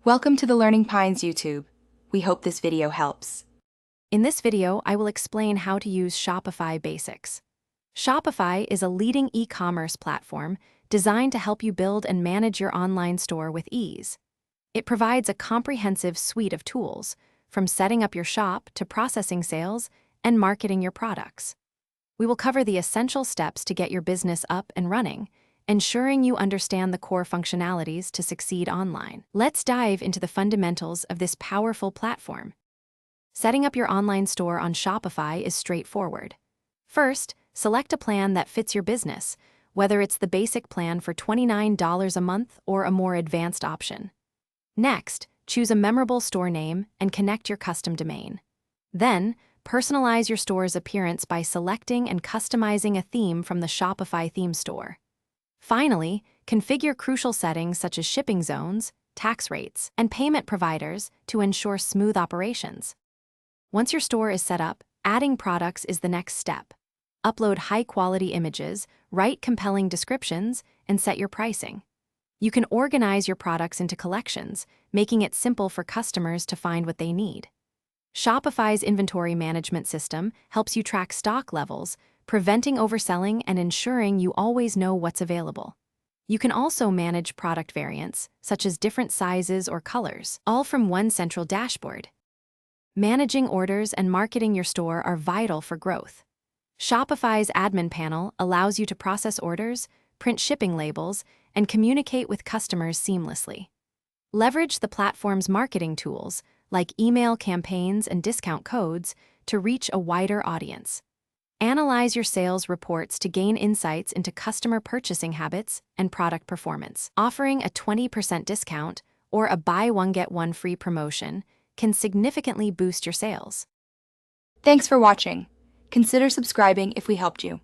Welcome to the Learning Pines YouTube. We hope this video helps. In this video, I will explain how to use Shopify Basics. Shopify is a leading e-commerce platform designed to help you build and manage your online store with ease. It provides a comprehensive suite of tools, from setting up your shop to processing sales and marketing your products. We will cover the essential steps to get your business up and running, ensuring you understand the core functionalities to succeed online. Let's dive into the fundamentals of this powerful platform. Setting up your online store on Shopify is straightforward. First, select a plan that fits your business, whether it's the basic plan for $29 a month or a more advanced option. Next, choose a memorable store name and connect your custom domain. Then, personalize your store's appearance by selecting and customizing a theme from the Shopify theme store. Finally, configure crucial settings such as shipping zones, tax rates, and payment providers to ensure smooth operations. Once your store is set up, adding products is the next step. Upload high-quality images, write compelling descriptions, and set your pricing. You can organize your products into collections, making it simple for customers to find what they need. Shopify's inventory management system helps you track stock levels, preventing overselling and ensuring you always know what's available. You can also manage product variants, such as different sizes or colors, all from one central dashboard. Managing orders and marketing your store are vital for growth. Shopify's admin panel allows you to process orders, print shipping labels, and communicate with customers seamlessly. Leverage the platform's marketing tools, like email campaigns and discount codes, to reach a wider audience. Analyze your sales reports to gain insights into customer purchasing habits and product performance. Offering a 20% discount or a buy one get one free promotion can significantly boost your sales. Thanks for watching. Consider subscribing if we helped you.